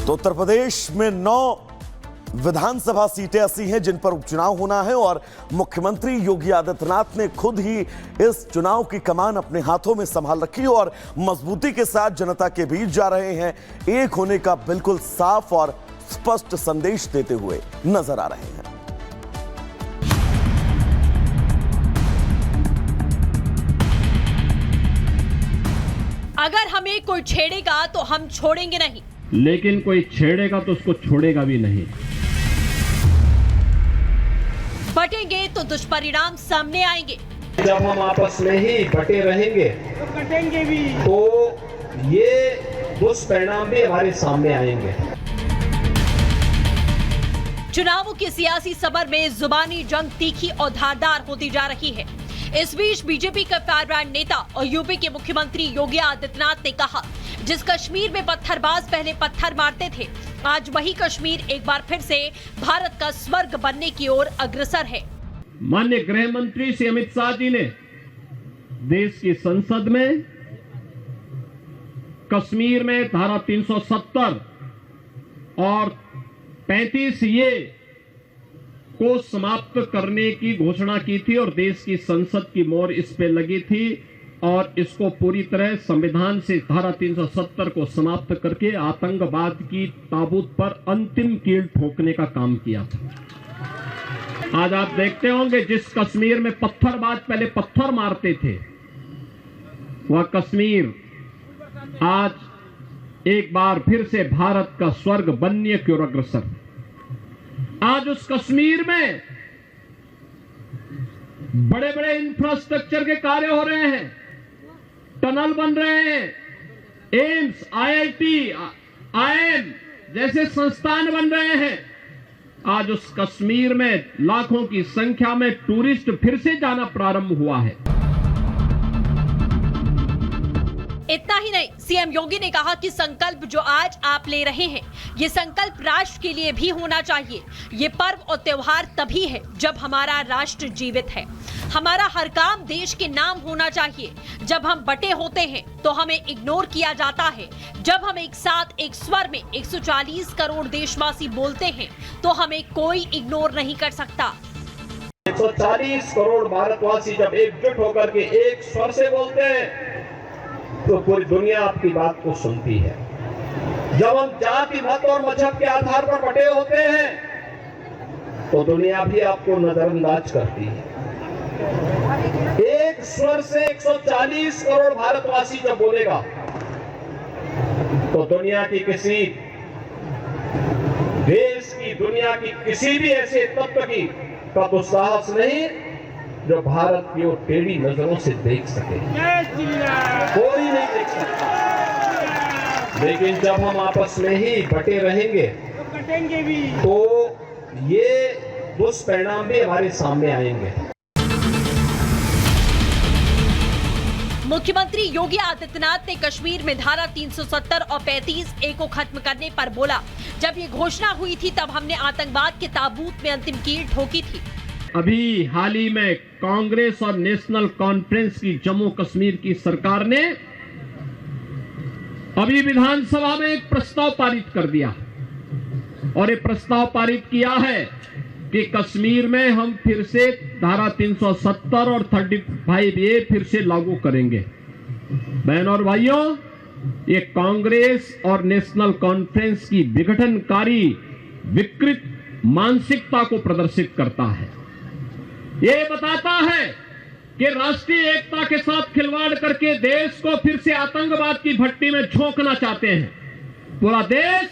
तो उत्तर प्रदेश में 9 विधानसभा सीटें ऐसी हैं जिन पर उपचुनाव होना है और मुख्यमंत्री योगी आदित्यनाथ ने खुद ही इस चुनाव की कमान अपने हाथों में संभाल रखी और मजबूती के साथ जनता के बीच जा रहे हैं। एक होने का बिल्कुल साफ और स्पष्ट संदेश देते हुए नजर आ रहे हैं। अगर हमें कोई छेड़ेगा तो हम छोड़ेंगे नहीं, लेकिन कोई छेड़ेगा तो उसको छोड़ेगा भी नहीं। बटेंगे तो दुष्परिणाम सामने आएंगे। जब हम आपस में ही बटे रहेंगे तो कटेंगे भी, तो ये दुष्परिणाम भी हमारे सामने आएंगे। चुनावों की सियासी समर में जुबानी जंग तीखी और धारदार होती जा रही है। इस बीच बीजेपी का फायरब्रांड नेता और यूपी के मुख्यमंत्री योगी आदित्यनाथ ने कहा, जिस कश्मीर में पत्थरबाज पहले पत्थर मारते थे, आज वही कश्मीर एक बार फिर से भारत का स्वर्ग बनने की ओर अग्रसर है। माननीय गृह मंत्री श्री अमित शाह जी ने देश की संसद में कश्मीर में धारा 370 और 35 ये को समाप्त करने की घोषणा की थी और देश की संसद की मोहर इस पे लगी थी और इसको पूरी तरह संविधान से धारा 370 को समाप्त करके आतंकवाद की ताबूत पर अंतिम कील ठोकने का काम किया था। आज आप देखते होंगे जिस कश्मीर में पत्थरबाज पहले पत्थर मारते थे, वह कश्मीर आज एक बार फिर से भारत का स्वर्ग बनने की ओर अग्रसर। आज उस कश्मीर में बड़े बड़े इंफ्रास्ट्रक्चर के कार्य हो रहे हैं, टनल बन रहे हैं, एम्स, आईआईटी, आईएम जैसे संस्थान बन रहे हैं। आज उस कश्मीर में लाखों की संख्या में टूरिस्ट फिर से जाना प्रारंभ हुआ है। इतना ही नहीं, सीएम योगी ने कहा कि संकल्प जो आज आप ले रहे हैं, ये संकल्प राष्ट्र के लिए भी होना चाहिए। ये पर्व और त्योहार तभी है जब हमारा राष्ट्र जीवित है। हमारा हर काम देश के नाम होना चाहिए। जब हम बटे होते हैं तो हमें इग्नोर किया जाता है। जब हम एक साथ एक स्वर में 140 करोड़ देशवासी बोलते हैं तो हमें कोई इग्नोर नहीं कर सकता। 140 करोड़ भारतवासी जब एकजुट होकर के एक स्वर से बोलते हैं तो पूरी दुनिया आपकी बात को सुनती है। जब हम जाति मत और मजहब के आधार पर बटे होते हैं तो दुनिया भी आपको नजरअंदाज करती है। एक स्वर से 140 करोड़ भारतवासी जब बोलेगा तो दुनिया की किसी देश की, दुनिया की किसी भी ऐसे तत्व की का तो साहस नहीं जो भारत की ओर टेढ़ी नजरों से देख सके। कोई नहीं देख सकता। लेकिन जब हम आपस में ही बटे रहेंगे तो कटेंगे भी, तो ये दुष्परिणाम भी हमारे सामने आएंगे। मुख्यमंत्री योगी आदित्यनाथ ने कश्मीर में धारा 370 और 35A को खत्म करने पर बोला, जब ये घोषणा हुई थी तब हमने आतंकवाद के ताबूत में अंतिम कील ठोकी थी। अभी हाल ही में कांग्रेस और नेशनल कॉन्फ्रेंस की जम्मू कश्मीर की सरकार ने अभी विधानसभा में एक प्रस्ताव पारित कर दिया और ये प्रस्ताव पारित किया है कि कश्मीर में हम फिर से धारा 370 और 35A फिर से लागू करेंगे। बहनों और भाइयों, ये कांग्रेस और नेशनल कॉन्फ्रेंस की विघटनकारी विकृत मानसिकता को प्रदर्शित करता है। ये बताता है कि राष्ट्रीय एकता के साथ खिलवाड़ करके देश को फिर से आतंकवाद की भट्टी में झोंकना चाहते हैं। पूरा देश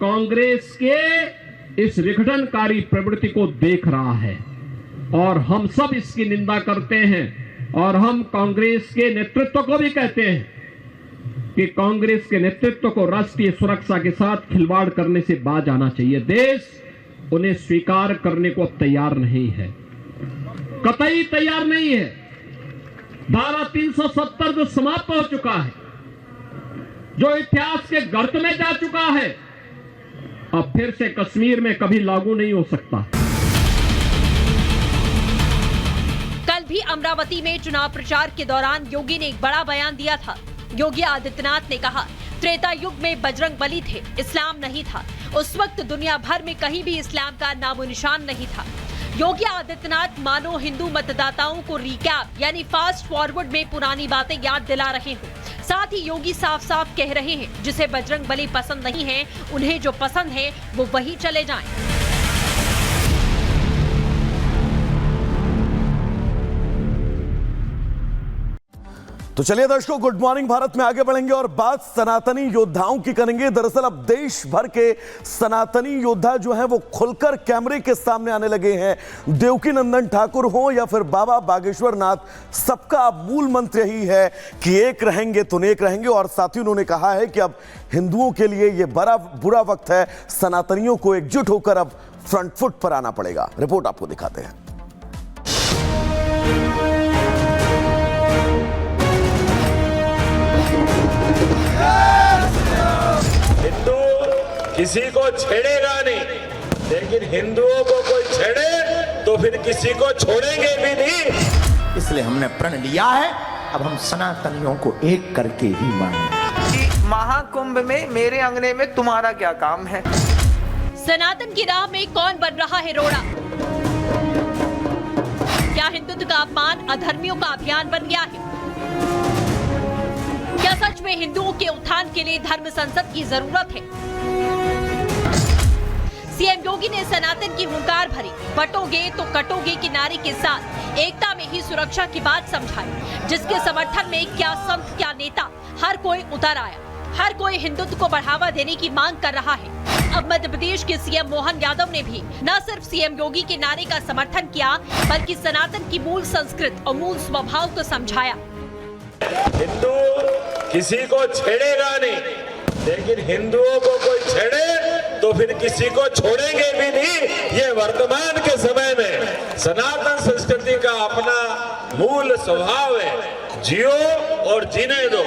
कांग्रेस के इस विघटनकारी प्रवृत्ति को देख रहा है और हम सब इसकी निंदा करते हैं और हम कांग्रेस के नेतृत्व को भी कहते हैं कि कांग्रेस के नेतृत्व को राष्ट्रीय सुरक्षा के साथ खिलवाड़ करने से बाज आना चाहिए। देश उन्हें स्वीकार करने को अब तैयार नहीं है, कतई तैयार नहीं है। धारा 370 जो समाप्त हो चुका है, जो इतिहास के गर्त में जा चुका है, अब फिर से कश्मीर में कभी लागू नहीं हो सकता। कल भी अमरावती में चुनाव प्रचार के दौरान योगी ने एक बड़ा बयान दिया था। योगी आदित्यनाथ ने कहा, त्रेता युग में बजरंग बली थे, इस्लाम नहीं था। उस वक्त दुनिया भर में कहीं भी इस्लाम का नामो निशान नहीं था। योगी आदित्यनाथ मानो हिंदू मतदाताओं को रिकैप यानी फास्ट फॉरवर्ड में पुरानी बातें याद दिला रहे हो। साथ ही योगी साफ साफ कह रहे हैं जिसे बजरंग बली पसंद नहीं है, उन्हें जो पसंद है वो वही चले जाएं। तो चलिए दर्शकों, गुड मॉर्निंग भारत में आगे बढ़ेंगे और बात सनातनी योद्धाओं की करेंगे। दरअसल अब देश भर के सनातनी योद्धा जो हैं वो खुलकर कैमरे के सामने आने लगे हैं। देवकी नंदन ठाकुर हो या फिर बाबा बागेश्वर नाथ, सबका अब मूल मंत्र यही है कि एक रहेंगे तो नेक रहेंगे। और साथ ही उन्होंने कहा है कि अब हिंदुओं के लिए ये बड़ा बुरा वक्त है, सनातनियों को एकजुट होकर अब फ्रंट फुट पर आना पड़ेगा। रिपोर्ट आपको दिखाते हैं। हिंदू किसी को छेड़ेगा नहीं, लेकिन हिंदुओं को कोई छेड़े तो फिर किसी को छोड़ेंगे भी नहीं। इसलिए हमने प्रण लिया है, अब हम सनातनियों को एक करके ही मानेंगे। कि महाकुंभ में मेरे अंगने में तुम्हारा क्या काम है। सनातन की राह में कौन बन रहा है रोड़ा? क्या हिंदुत्व का अपमान अधर्मियों का अभियान बन गया है? क्या सच में हिंदुओं के उत्थान के लिए धर्म संसद की जरूरत है? सीएम योगी ने सनातन की हुंकार भरी बटोगे तो कटोगे की नारे के साथ एकता में ही सुरक्षा की बात समझाई, जिसके समर्थन में क्या संत क्या नेता हर कोई उतर आया। हर कोई हिंदुत्व को बढ़ावा देने की मांग कर रहा है। अब मध्य प्रदेश के सीएम मोहन यादव ने भी न सिर्फ सीएम योगी के नारे का समर्थन किया, बल्कि सनातन की मूल संस्कृति और मूल स्वभाव को समझाया। हिंदू किसी को छेड़ेगा नहीं, लेकिन हिंदुओं को कोई छेड़े तो फिर किसी को छोड़ेंगे भी नहीं। ये वर्तमान के समय में सनातन संस्कृति का अपना मूल स्वभाव है, जियो और जीने दो।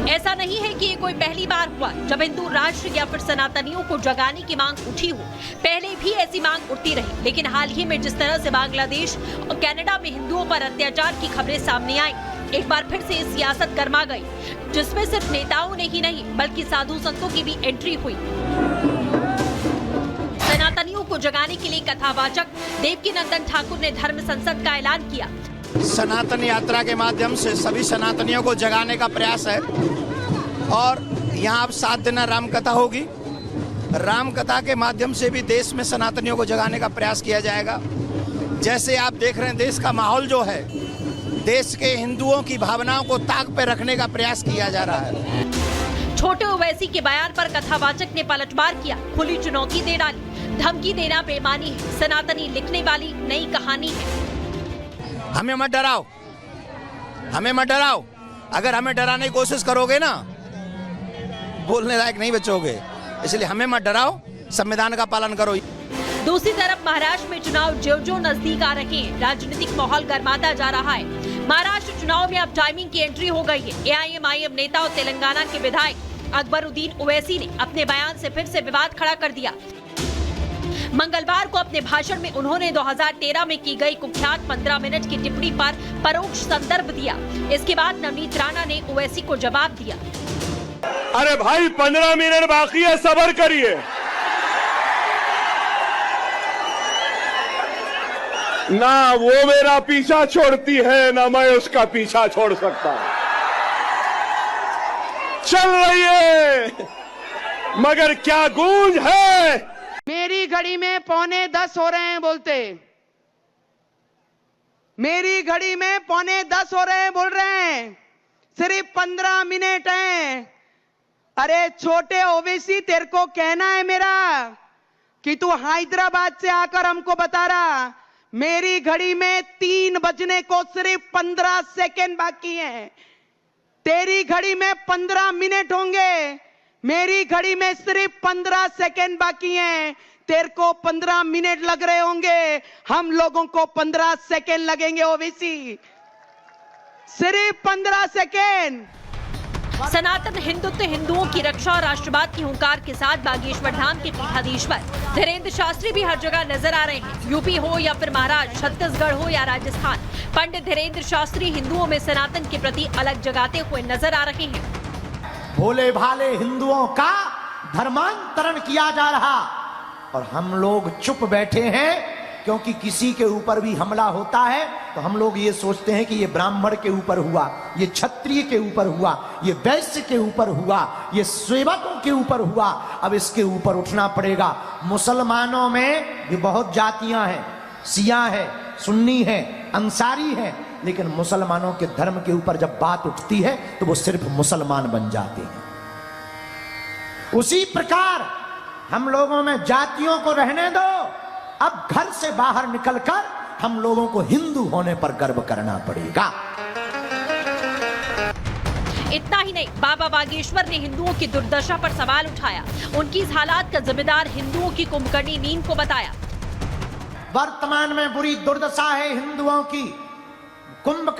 ऐसा नहीं है कि ये कोई पहली बार हुआ जब हिंदू राष्ट्र या फिर सनातनियों को जगाने की मांग उठी हो। पहले भी ऐसी मांग उठती रही, लेकिन हाल ही में जिस तरह से बांग्लादेश और कनाडा में हिंदुओं पर अत्याचार की खबरें सामने आई, एक बार फिर से सियासत गर्मा गई, जिसमें सिर्फ नेताओं ने ही नहीं बल्कि साधु संतों की भी एंट्री हुई। सनातनियों को जगाने के लिए कथावाचक देवकी नंदन ठाकुर ने धर्म संसद का ऐलान किया। सनातन यात्रा के माध्यम से सभी सनातनियों को जगाने का प्रयास है और यहाँ अब 7 दिन राम कथा होगी। राम कथा के माध्यम से भी देश में सनातनियों को जगाने का प्रयास किया जाएगा। जैसे आप देख रहे हैं, देश का माहौल जो है, देश के हिंदुओं की भावनाओं को ताक पे रखने का प्रयास किया जा रहा है। छोटे ओवैसी के बयान पर कथावाचक ने पलटवार किया, खुली चुनौती दे डाली। धमकी देना बेईमानी है, सनातनी लिखने वाली नई कहानी है। हमें मत डराओ, हमें मत डराओ। अगर हमें डराने की कोशिश करोगे ना, बोलने लायक नहीं बचोगे। इसलिए हमें मत डराओ, संविधान का पालन करो। दूसरी तरफ महाराष्ट्र में चुनाव जो नजदीक आ रहे हैं, राजनीतिक माहौल गर्माता जा रहा है। महाराष्ट्र चुनाव में अब टाइमिंग की एंट्री हो गई है। एआईएमआईएम नेता और तेलंगाना के विधायक अकबरुद्दीन ओवैसी ने अपने बयान से फिर से विवाद खड़ा कर दिया। मंगलवार को अपने भाषण में उन्होंने 2013 में की गई कुख्यात 15 मिनट की टिप्पणी पर परोक्ष संदर्भ दिया। इसके बाद नवनीत राणा ने ओवैसी को जवाब दिया। अरे भाई, 15 मिनट बाकी है, सब्र करिए। ना वो मेरा पीछा छोड़ती है, ना मैं उसका पीछा छोड़ सकता। चल रही है, मगर क्या गूंज है। मेरी घड़ी में 9:45 हो रहे हैं बोलते, मेरी घड़ी में 9:45 हो रहे हैं बोल रहे हैं, सिर्फ 15 मिनट हैं। अरे छोटे ओवैसी, तेरे को कहना है मेरा कि तू हैदराबाद से आकर हमको बता रहा, मेरी घड़ी में 3 बजने को सिर्फ 15 सेकेंड बाकी हैं। तेरी घड़ी में 15 मिनट होंगे, मेरी घड़ी में सिर्फ 15 सेकेंड बाकी हैं। तेरे को 15 मिनट लग रहे होंगे, हम लोगों को 15 सेकेंड लगेंगे ओवैसी, सिर्फ 15 सेकेंड। सनातन हिंदुत्व, हिंदुओं की रक्षा और राष्ट्रवाद की हुंकार के साथ बागेश्वर धाम के पीठाधीश्वर धीरेन्द्र शास्त्री भी हर जगह नजर आ रहे हैं। यूपी हो या फिर महाराष्ट्र, छत्तीसगढ़ हो या राजस्थान, पंडित धीरेन्द्र शास्त्री हिंदुओं में सनातन के प्रति अलग जगाते हुए नजर आ रहे हैं। भोले भाले हिंदुओं का धर्मांतरण किया जा रहा, और हम लोग चुप बैठे हैं क्योंकि किसी के ऊपर भी हमला होता है तो हम लोग ये सोचते हैं कि ये ब्राह्मण के ऊपर हुआ, ये क्षत्रिय के ऊपर हुआ, ये वैश्य के ऊपर हुआ, ये सेवकों के ऊपर हुआ, अब इसके ऊपर उठना पड़ेगा। मुसलमानों में भी बहुत जातियां हैं, शिया है, सुन्नी है, अंसारी है, लेकिन मुसलमानों के धर्म के ऊपर जब बात उठती है तो वो सिर्फ मुसलमान बन जाते हैं। उसी प्रकार हम लोगों में जातियों को रहने दो, अब घर से बाहर निकलकर हम लोगों को हिंदू होने पर गर्व करना पड़ेगा। इतना ही नहीं, बाबा बागेश्वर ने हिंदुओं की दुर्दशा पर सवाल उठाया। उनकी इस हालात का जिम्मेदार हिंदुओं की कुंभकर्णी नींद को बताया। वर्तमान में बुरी दुर्दशा है हिंदुओं की। कुंभ